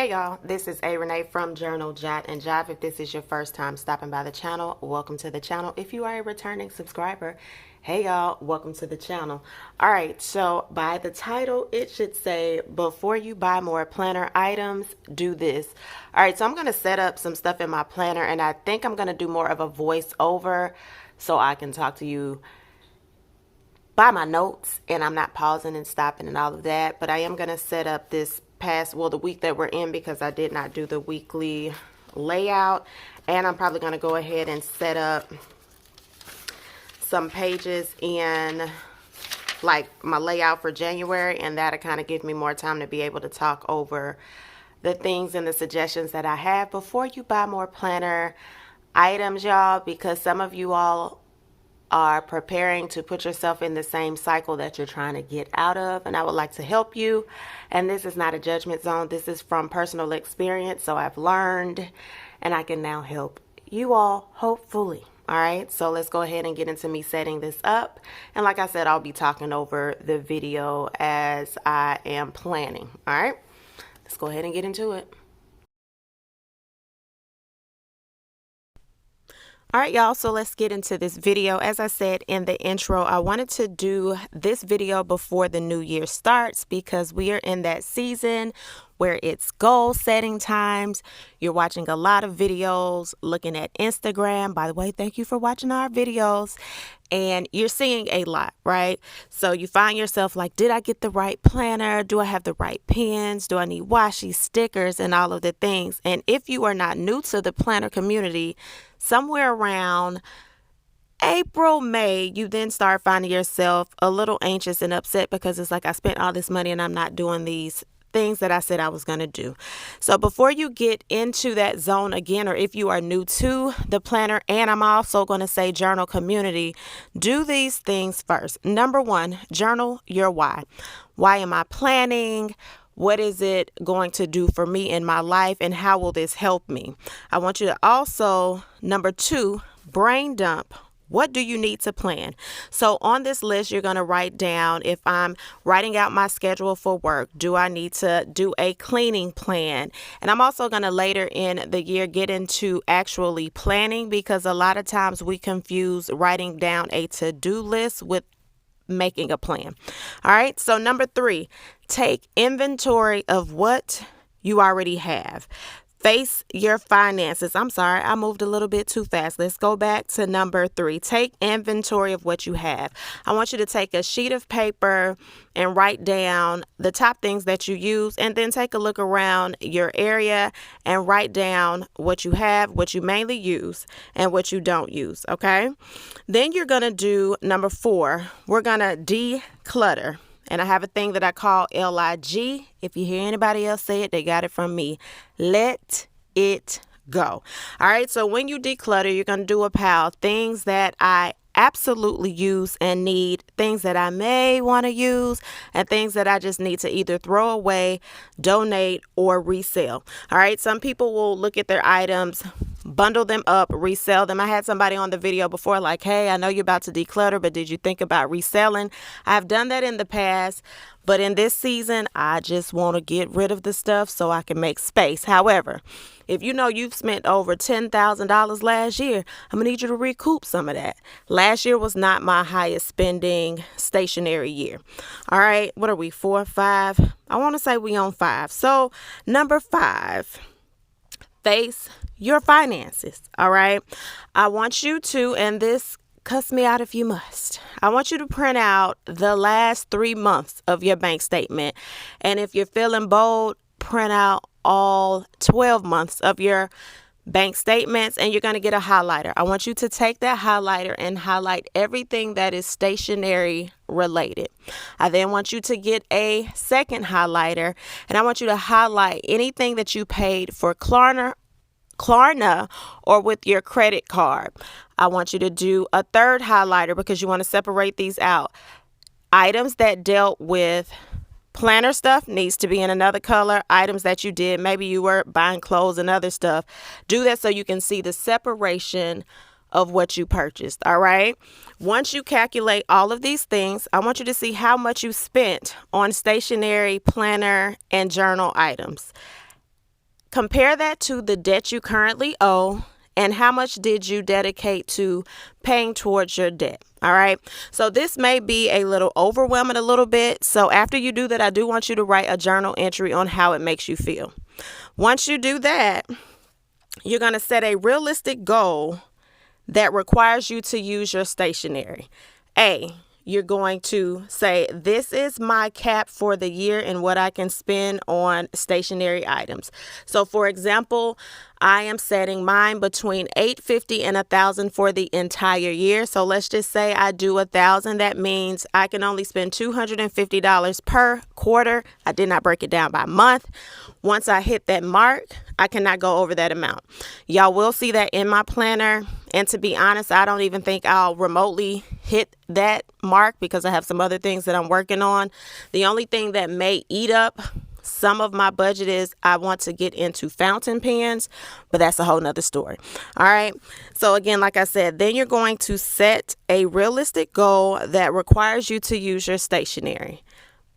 Hey y'all, this is A. Renee from Journal Jot and Jive. If this is your first time stopping by the channel, welcome to the channel. If you are a returning subscriber, hey y'all, welcome to the channel. Alright, so by the title, it should say, before you buy more planner items, do this. Alright, so I'm going to set up some stuff in my planner, and I think I'm going to do more of a voiceover so I can talk to you by my notes and I'm not pausing and stopping and all of that. But I am going to set up this the week that we're in, because I did not do the weekly layout, and I'm probably going to go ahead and set up some pages in like my layout for January, and that'll kind of give me more time to be able to talk over the things and the suggestions that I have before you buy more planner items, y'all, because some of you all are preparing to put yourself in the same cycle that you're trying to get out of, and I would like to help you. And this is not a judgment zone. This is from personal experience, so I've learned and I can now help you all, hopefully. All right, so let's go ahead and get into me setting this up. And like I said, I'll be talking over the video as I am planning. All right, let's go ahead and get into it. All right, y'all, so let's get into this video. As I said in the intro, I wanted to do this video before the new year starts, because we are in that season where it's goal setting times. You're watching a lot of videos, looking at Instagram. By the way, thank you for watching our videos. And you're seeing a lot, right? So you find yourself like, did I get the right planner? Do I have the right pens? Do I need washi, stickers, and all of the things? And if you are not new to the planner community, somewhere around April, May, you then start finding yourself a little anxious and upset, because it's like, I spent all this money and I'm not doing these things that I said I was going to do. So before you get into that zone again, or if you are new to the planner, and I'm also going to say journal community, do these things first. Number one, journal your why. Why am I planning? What is it going to do for me in my life, and how will this help me? I want you to also, number two, brain dump. What do you need to plan? So on this list, you're going to write down, if I'm writing out my schedule for work, do I need to do a cleaning plan? And I'm also going to later in the year get into actually planning, because a lot of times we confuse writing down a to-do list with making a plan. All right. So number three, take inventory of what you already have. Face your finances. I'm sorry, I moved a little bit too fast. Let's go back to number three. Take inventory of what you have. I want you to take a sheet of paper and write down the top things that you use, and then take a look around your area and write down what you have, what you mainly use, and what you don't use. Okay. Then you're going to do number four. We're going to declutter. And I have a thing that I call LIG. If you hear anybody else say it, they got it from me. Let it go. All right. So when you declutter, you're going to do a pile. Things that I absolutely use and need, things that I may want to use, and things that I just need to either throw away, donate, or resell. All right. Some people will look at their items, bundle them up, resell them. I had somebody on the video before like, hey, I know you're about to declutter, but did you think about reselling? I've done that in the past, but in this season, I just want to get rid of the stuff so I can make space. However, if you know you've spent over $10,000 last year, I'm going to need you to recoup some of that. Last year was not my highest spending stationery year. All right. What are we, 4, 5? I want to say we on 5. So number 5, face your finances. All right. I want you to, and this cuss me out if you must, I want you to print out the last 3 months of your bank statement. And if you're feeling bold, print out all 12 months of your bank statements, and you're going to get a highlighter. I want you to take that highlighter and highlight everything that is stationery related. I then want you to get a second highlighter, and I want you to highlight anything that you paid for Klarna or with your credit card. I want you to do a third highlighter, because you want to separate these out. Items that dealt with planner stuff needs to be in another color. Items that you did, maybe you were buying clothes and other stuff, do that so you can see the separation of what you purchased. All right. Once you calculate all of these things, I want you to see how much you spent on stationery, planner, and journal items. compare that to the debt you currently owe and how much did you dedicate to paying towards your debt. All right. So this may be a little overwhelming a little bit. So after you do that, I do want you to write a journal entry on how it makes you feel. Once you do that, you're going to set a realistic goal that requires you to use your stationery. You're going to say, this is my cap for the year and what I can spend on stationery items. So for example, I am setting mine between $850 and $1,000 for the entire year. So let's just say I do $1,000. That means I can only spend $250 per quarter. I did not break it down by month. Once I hit that mark, I cannot go over that amount. Y'all will see that in my planner. And to be honest, I don't even think I'll remotely hit that mark because I have some other things that I'm working on. The only thing that may eat up some of my budget is I want to get into fountain pens, but that's a whole nother story. All right. So again, like I said, then you're going to set a realistic goal that requires you to use your stationery.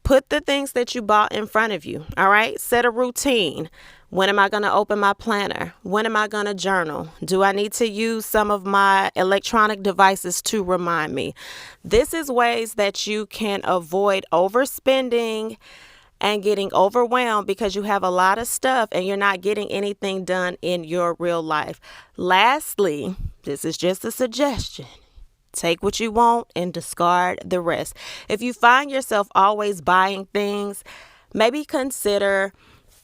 Put the things that you bought in front of you. All right. Set a routine. When am I going to open my planner? When am I going to journal? Do I need to use some of my electronic devices to remind me? This is ways that you can avoid overspending and getting overwhelmed because you have a lot of stuff and you're not getting anything done in your real life. Lastly, this is just a suggestion. Take what you want and discard the rest. If you find yourself always buying things, maybe consider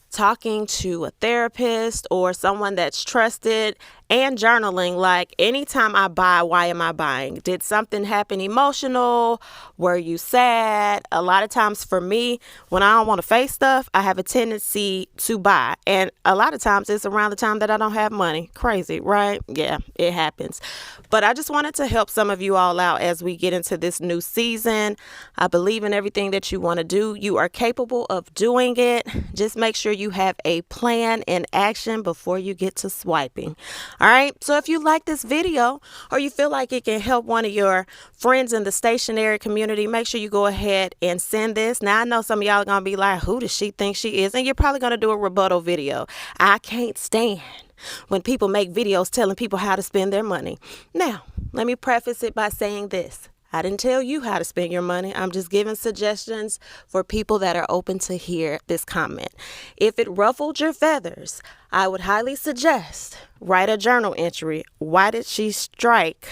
talking to a therapist or someone that's trusted and journaling. Like, anytime I buy, why am I buying? Did something happen emotional? Were you sad? A lot of times for me, when I don't want to face stuff, I have a tendency to buy. And a lot of times it's around the time that I don't have money. Crazy, right? Yeah, it happens. But I just wanted to help some of you all out as we get into this new season. I believe in everything that you want to do. You are capable of doing it. Just make sure you have a plan in action before you get to swiping. All right. So if you like this video or you feel like it can help one of your friends in the stationery community, make sure you go ahead and send this. Now, I know some of y'all are going to be like, who does she think she is? And you're probably going to do a rebuttal video. I can't stand when people make videos telling people how to spend their money. Now, let me preface it by saying this. I didn't tell you how to spend your money. I'm just giving suggestions for people that are open to hear this comment. If it ruffled your feathers, I would highly suggest write a journal entry. Why did she strike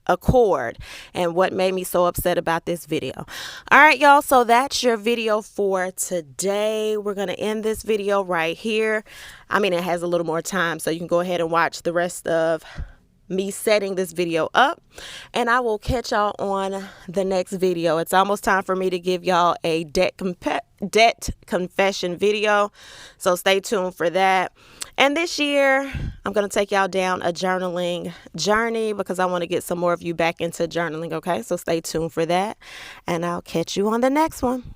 a chord and what made me so upset about this video? All right, y'all. So that's your video for today. We're going to end this video right here. I mean, it has a little more time, so you can go ahead and watch the rest of me setting this video up, and I will catch y'all on the next video. It's almost time for me to give y'all a debt confession video, so stay tuned for that. And this year I'm going to take y'all down a journaling journey because I want to get some more of you back into journaling. Okay, so stay tuned for that, and I'll catch you on the next one.